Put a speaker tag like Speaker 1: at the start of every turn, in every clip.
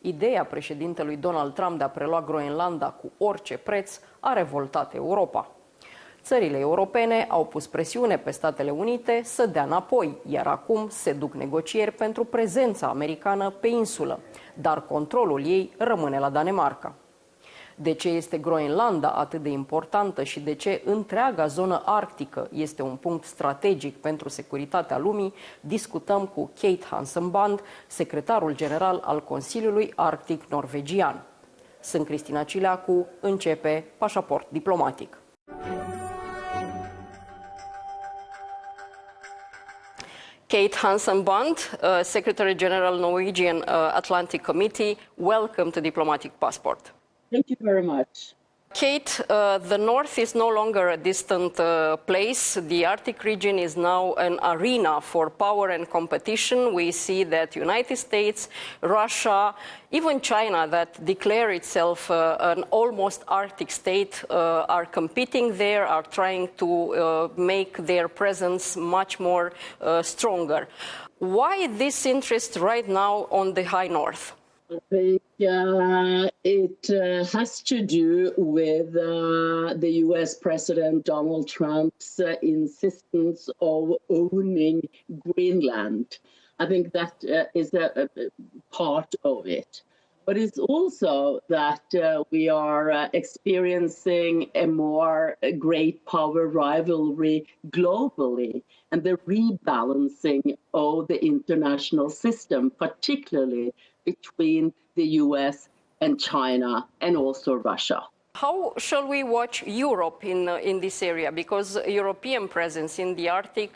Speaker 1: ideea președintelui Donald Trump de a prelua Groenlanda cu orice preț a revoltat Europa. Țările europene au pus presiune pe Statele Unite să dea înapoi, iar acum se duc negocieri pentru prezența americană pe insulă, dar controlul ei rămâne la Danemarca. De ce este Groenlanda atât de importantă și de ce întreaga zonă arctică este un punct strategic pentru securitatea lumii, discutăm cu Kate Hansen Bundt, secretarul general al Consiliului Arctic Norvegian. Sunt Cristina Cileacu, începe Pașaport diplomatic. Kate Hansen Bundt, Secretary General Norwegian Atlantic Committee, welcome to Diplomatic Passport.
Speaker 2: Thank you very much.
Speaker 1: Kate, the North is no longer a distant place. The Arctic region is now an arena for power and competition. We see that United States, Russia, even China, that declare itself an almost Arctic state, are competing there, are trying to make their presence much more stronger. Why this interest right now on the high North?
Speaker 2: I think it has to do with the US President Donald Trump's insistence of owning Greenland. I think that is a part of it. But it's also that we are experiencing a more great power rivalry globally and the rebalancing of the international system, particularly between the US and China and also Russia.
Speaker 1: How shall we watch Europe in this area? Because European presence in the Arctic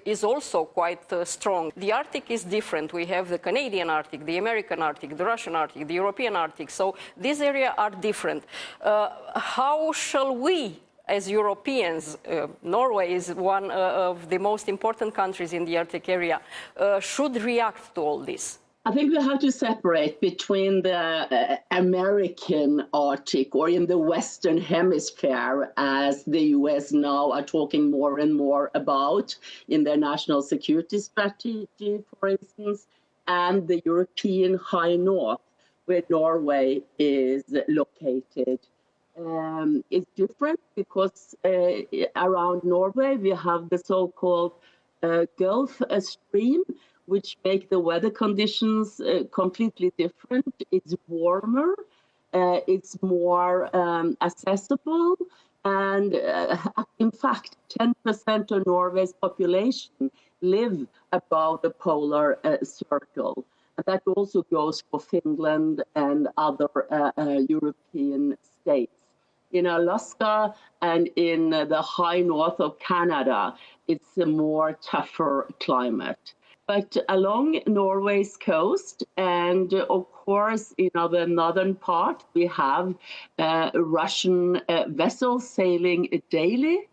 Speaker 1: is also quite strong. The Arctic is different. We have the Canadian Arctic, the American Arctic, the Russian Arctic, the European Arctic. So these areas are different. How shall we, as Europeans, Norway is one of the most important countries in the Arctic area, should react to all this?
Speaker 2: I think we have to separate between the American Arctic, or in the Western Hemisphere, as the US now are talking more and more about in their national security strategy, for instance, and the European High North, where Norway is located. It's different because around Norway we have the so-called Gulf Stream, which make the weather conditions completely different. It's warmer, it's more accessible, and in fact, 10% of Norway's population live above the polar circle. And that also goes for Finland and other European states. In Alaska and in the high north of Canada, it's a more tougher climate. But along Norway's coast and, of course, in the northern part, we have Russian vessels sailing daily.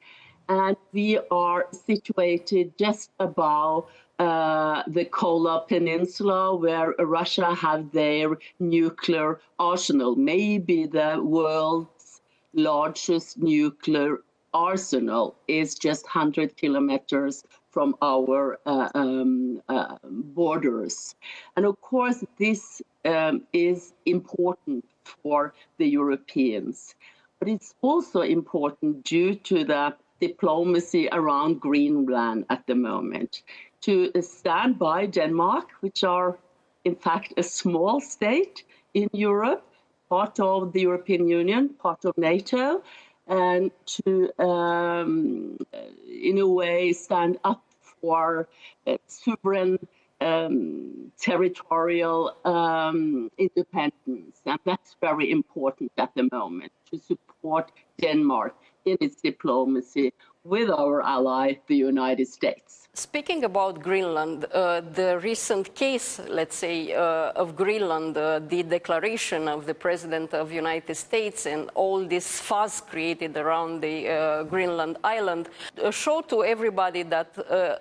Speaker 2: And we are situated just above the Kola Peninsula, where Russia have their nuclear arsenal, maybe the world's largest nuclear arsenal is just 100 kilometers from our borders. And of course, this is important for the Europeans. But it's also important due to the diplomacy around Greenland at the moment, to stand by Denmark, which are in fact a small state in Europe, part of the European Union, part of NATO, and to, in a way, stand up for sovereign territorial independence. And that's very important at the moment, to support Denmark in its diplomacy with our ally, the United States.
Speaker 1: Speaking about Greenland, the recent case, let's say, of Greenland, the declaration of the President of the United States and all this fuss created around the Greenland island, show to everybody that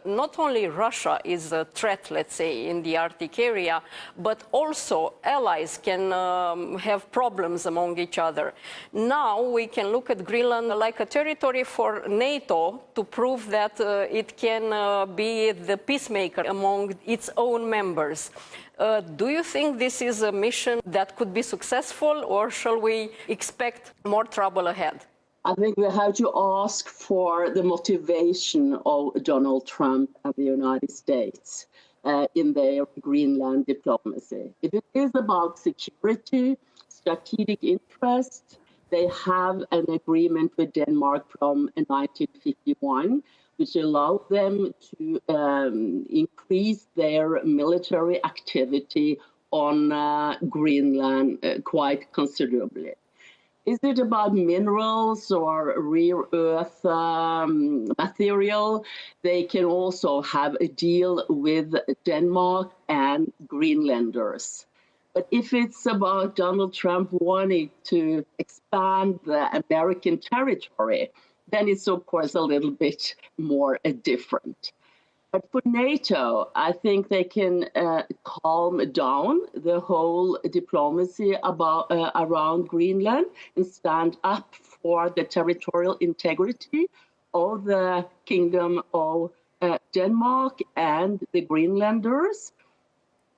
Speaker 1: not only Russia is a threat, let's say, in the Arctic area, but also allies can have problems among each other. Now we can look at Greenland like a territory for NATO NATO to prove that it can be the peacemaker among its own members. Do you think this is a mission that could be successful, or shall we expect more trouble ahead?
Speaker 2: I think we have to ask for the motivation of Donald Trump and the United States in their Greenland diplomacy. If it is about security, strategic interest, they have an agreement with Denmark from 1951, which allowed them to increase their military activity on Greenland quite considerably. Is it about minerals or rare earth material? They can also have a deal with Denmark and Greenlanders. But if it's about Donald Trump wanting to expand the American territory, then it's of course a little bit more different. But for NATO, I think they can calm down the whole diplomacy around Greenland and stand up for the territorial integrity of the Kingdom of Denmark and the Greenlanders.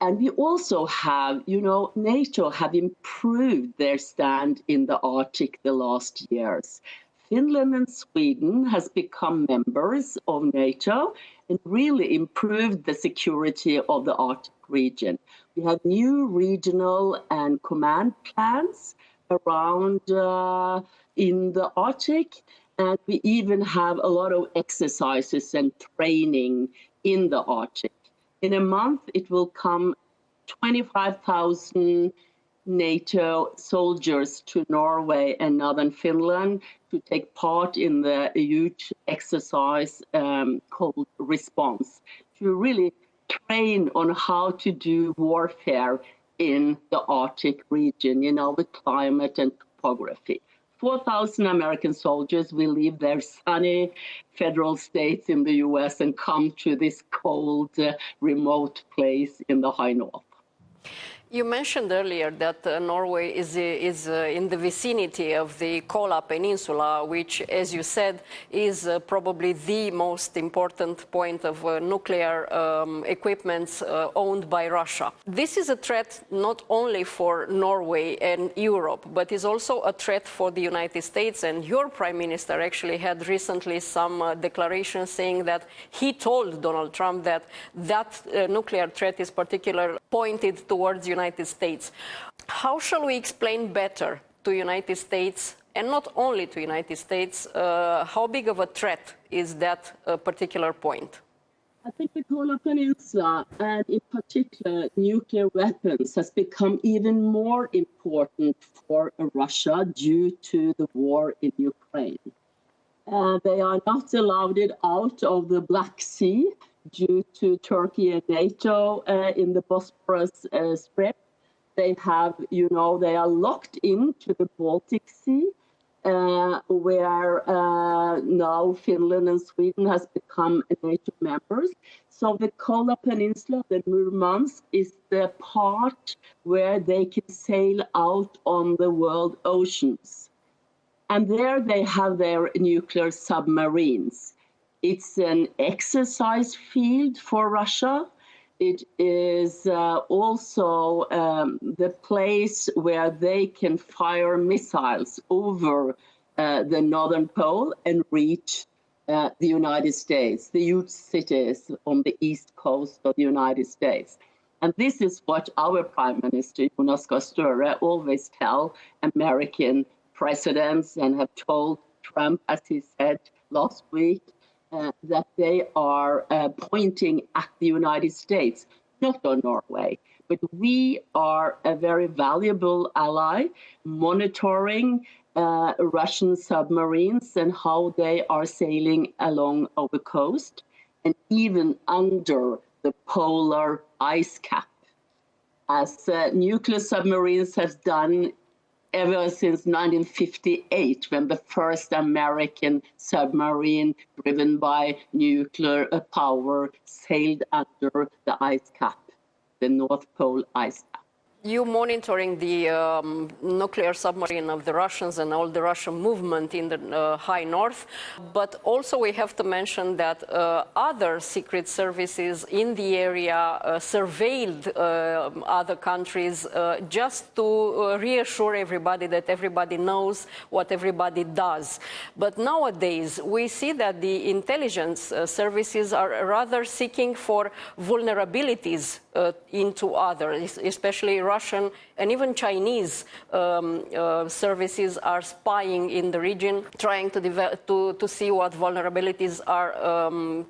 Speaker 2: And we also have, NATO have improved their stand in the Arctic the last years. Finland and Sweden has become members of NATO and really improved the security of the Arctic region. We have new regional and command plans around in the Arctic, and we even have a lot of exercises and training in the Arctic. In a month, it will come 25,000 NATO soldiers to Norway and northern Finland to take part in the huge exercise called Response, to really train on how to do warfare in the Arctic region, with climate and topography. 4,000 American soldiers will leave their sunny federal states in the US and come to this cold, remote place in the high north.
Speaker 1: You mentioned earlier that Norway is in the vicinity of the Kola Peninsula, which, as you said, is probably the most important point of nuclear equipment owned by Russia. This is a threat not only for Norway and Europe, but is also a threat for the United States. And your Prime Minister actually had recently some declarations saying that he told Donald Trump that nuclear threat is particularly pointed towards the United States. How shall we explain better to United States, and not only to United States, how big of a threat is that particular point?
Speaker 2: I think the Kola Peninsula, and in particular nuclear weapons, has become even more important for Russia due to the war in Ukraine. They are not allowed it out of the Black Sea due to Turkey and NATO in the Bosporus Strait. They have, they are locked into the Baltic Sea, where now Finland and Sweden has become NATO members. So the Kola Peninsula, the Murmansk, is the part where they can sail out on the world oceans. And there they have their nuclear submarines. It's an exercise field for Russia. It is also the place where they can fire missiles over the Northern Pole and reach the United States, the huge cities on the east coast of the United States. And this is what our Prime Minister, Jonas Gahr Støre, always tell American presidents and have told Trump, as he said last week, that they are pointing at the United States, not on Norway. But we are a very valuable ally, monitoring Russian submarines and how they are sailing along our coast and even under the polar ice cap, as nuclear submarines have done ever since 1958, when the first American submarine driven by nuclear power sailed under the ice cap, the North Pole ice cap.
Speaker 1: You monitoring the nuclear submarine of the Russians and all the Russian movement in the high north, but also we have to mention that other secret services in the area surveilled other countries just to reassure everybody that everybody knows what everybody does. But nowadays we see that the intelligence services are rather seeking for vulnerabilities into others, especially Russian and even Chinese services are spying in the region, trying to see what vulnerabilities are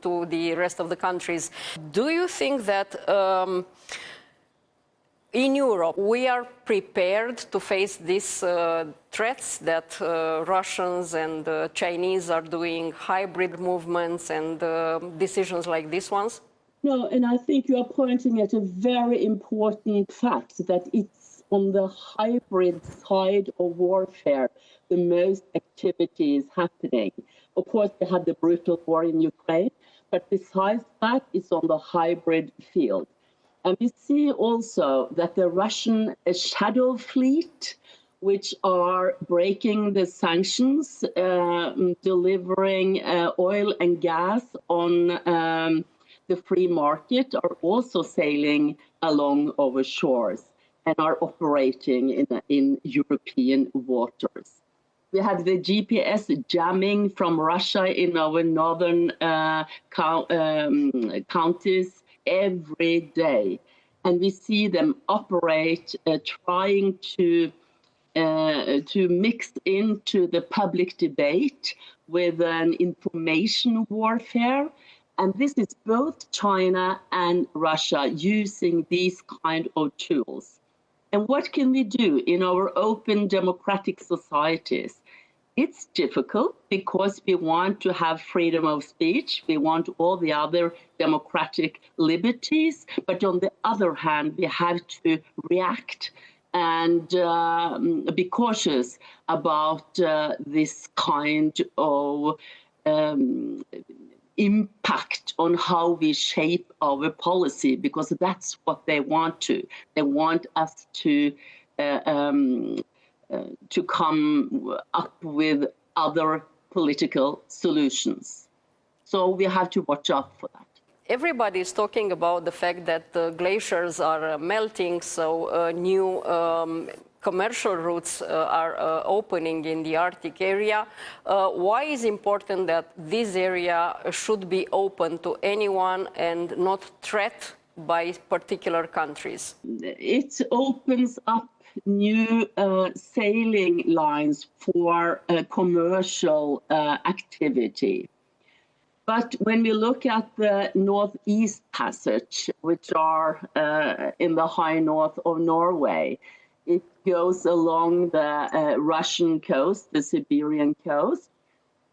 Speaker 1: to the rest of the countries. Do you think that in Europe we are prepared to face these threats that Russians and Chinese are doing hybrid movements and decisions like these ones?
Speaker 2: No, and I think you are pointing at a very important fact that it's on the hybrid side of warfare the most activity is happening. Of course, we had the brutal war in Ukraine, but besides that, it's on the hybrid field. And we see also that the Russian shadow fleet, which are breaking the sanctions, delivering oil and gas on the free market, are also sailing along our shores and are operating in European waters. We had the GPS jamming from Russia in our northern counties every day. And we see them operate, trying to mix into the public debate with an information warfare. And this is both China and Russia using these kind of tools. And what can we do in our open democratic societies? It's difficult because we want to have freedom of speech. We want all the other democratic liberties. But on the other hand, we have to react and be cautious about this kind of impact on how we shape our policy, because that's what they want to. They want us to come up with other political solutions. So we have to watch out for that.
Speaker 1: Everybody is talking about the fact that the glaciers are melting, so new commercial routes are opening in the Arctic area. Why is it important that this area should be open to anyone and not threatened by particular countries?
Speaker 2: It opens up new sailing lines for commercial activity. But when we look at the Northeast Passage, which are in the high north of Norway, it goes along the Russian coast, the Siberian coast.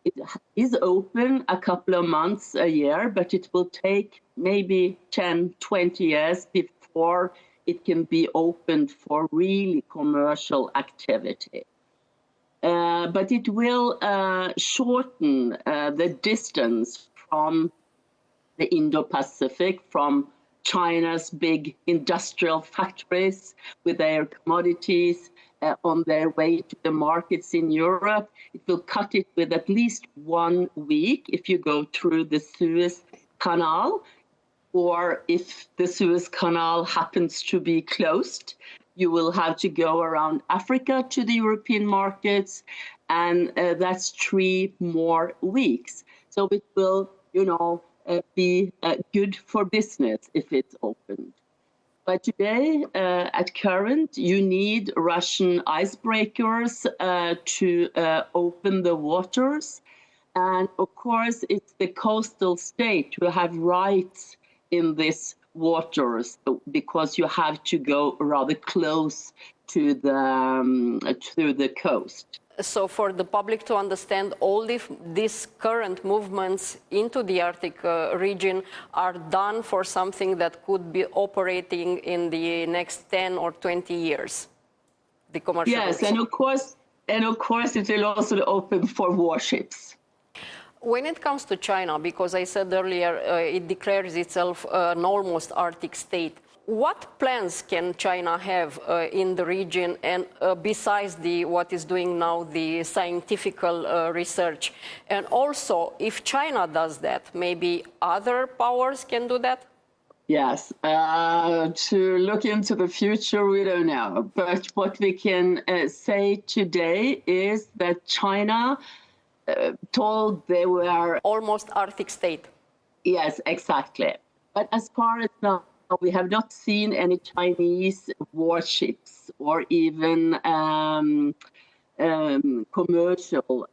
Speaker 2: It is open a couple of months a year, but it will take maybe 10, 20 years before it can be opened for really commercial activity. But it will shorten the distance from the Indo-Pacific, from China's big industrial factories with their commodities on their way to the markets in Europe. It will cut it with at least 1 week if you go through the Suez Canal, or if the Suez Canal happens to be closed, you will have to go around Africa to the European markets, and that's 3 more weeks. So it will, be good for business if it's opened. But today, at current, you need Russian icebreakers to open the waters. And of course, it's the coastal state who have rights in this waters, because you have to go rather close to the coast.
Speaker 1: So for the public to understand, all these current movements into the Arctic region are done for something that could be operating in the next 10 or 20 years. The commercial
Speaker 2: yes, and of course it will also open for warships.
Speaker 1: When it comes to China, because I said earlier it declares itself an almost Arctic state, What plans can China have in the region, and besides what is doing now, the scientific research? And also, if China does that, maybe other powers can do that?
Speaker 2: Yes, to look into the future, we don't know. But what we can say today is that China told they were...
Speaker 1: Almost Arctic state.
Speaker 2: Yes, exactly. But as far as now, we have not seen any Chinese warships or even commercial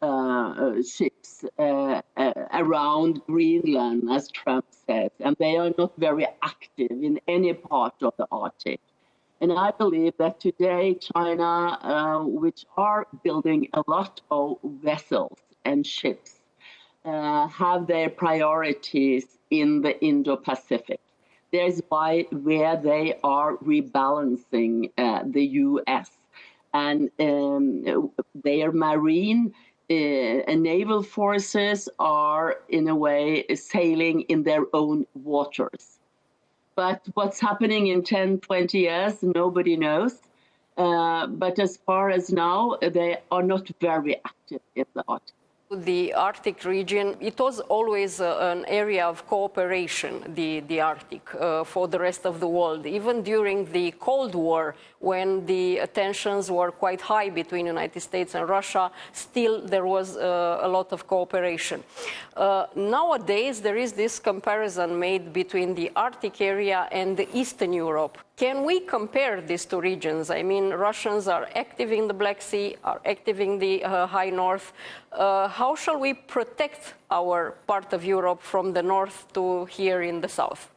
Speaker 2: ships around Greenland, as Trump says, and they are not very active in any part of the Arctic. And I believe that today China, which are building a lot of vessels and ships, have their priorities in the Indo-Pacific. There's where they are rebalancing the U.S. and their marine and naval forces are, in a way, sailing in their own waters. But what's happening in 10, 20 years, nobody knows. But as far as now, they are not very active in the Arctic.
Speaker 1: The Arctic region, it was always an area of cooperation, the Arctic, for the rest of the world. Even during the Cold War, when the tensions were quite high between the United States and Russia, still there was a lot of cooperation. Nowadays, there is this comparison made between the Arctic area and the Eastern Europe. Can we compare these two regions? I mean, Russians are active in the Black Sea, are active in the High North. How shall we protect our part of Europe from the north to here in the south?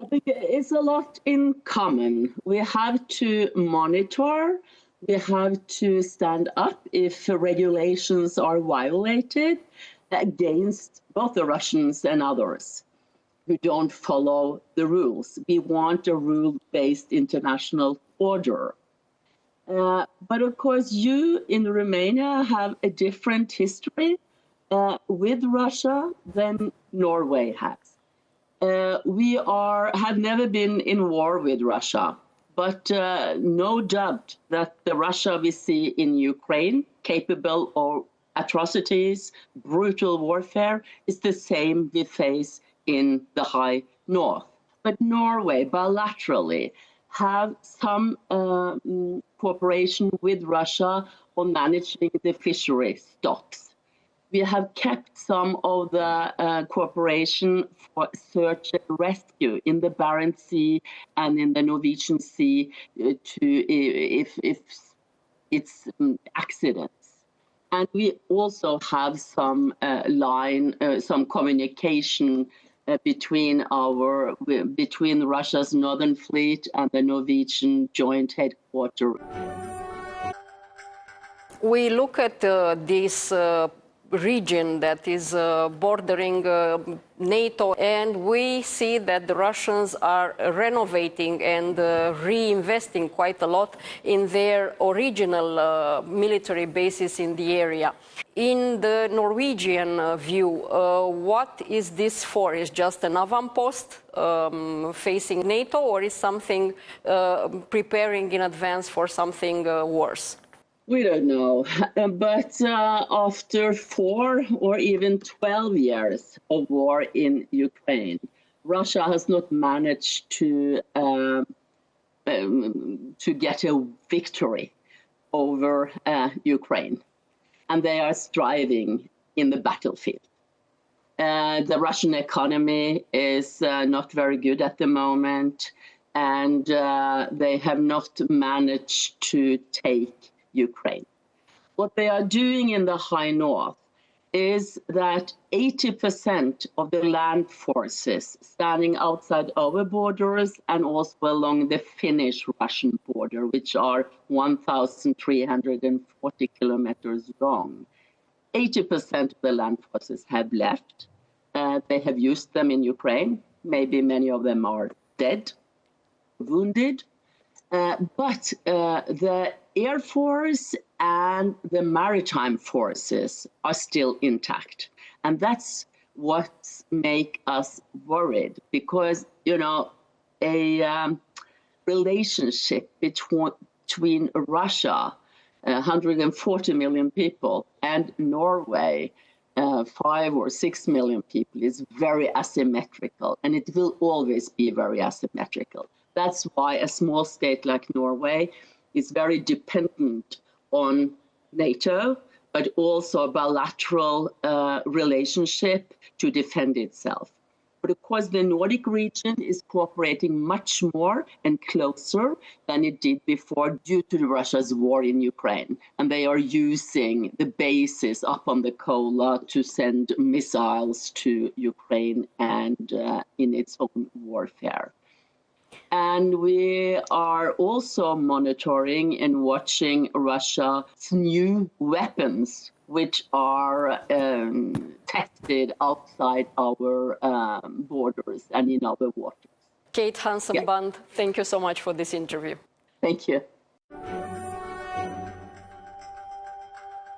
Speaker 2: I think it's a lot in common. We have to monitor, we have to stand up if regulations are violated against both the Russians and others who don't follow the rules. We want a rule-based international order. But of course, you in Romania have a different history with Russia than Norway has. We have never been in war with Russia, but no doubt that the Russia we see in Ukraine, capable of atrocities, brutal warfare, is the same we face in the High North. But Norway, bilaterally, have some cooperation with Russia on managing the fishery stocks. We have kept some of the cooperation for search and rescue in the Barents Sea and in the Norwegian Sea if it's accidents. And we also have some some communication between Russia's Northern Fleet and the Norwegian joint headquarters.
Speaker 1: We look at this region that is bordering NATO, and we see that the Russians are renovating and reinvesting quite a lot in their original military bases in the area. In the Norwegian view, what is this for? Is just an avant-post facing NATO, or is something preparing in advance for something worse?
Speaker 2: We don't know, but after 4 or even 12 years of war in Ukraine, Russia has not managed to get a victory over Ukraine, and they are striving in the battlefield. The Russian economy is not very good at the moment, and they have not managed to take Ukraine. What they are doing in the High North is that 80% of the land forces standing outside our borders and also along the Finnish-Russian border, which are 1,340 kilometers long, 80% of the land forces have left. They have used them in Ukraine. Maybe many of them are dead, wounded. But the Air Force and the maritime forces are still intact. And that's what makes us worried, because, you know, a relationship between Russia, 140 million people, and Norway, 5 or 6 million people, is very asymmetrical, and it will always be very asymmetrical. That's why a small state like Norway is very dependent on NATO, but also a bilateral relationship to defend itself. But of course, the Nordic region is cooperating much more and closer than it did before due to Russia's war in Ukraine. And they are using the bases up on the Kola to send missiles to Ukraine and in its own warfare. And we are also monitoring and watching Russia's new weapons, which are tested outside our borders and in our waters.
Speaker 1: Kate Hansen Bundt, thank you so much for this interview.
Speaker 2: Thank you.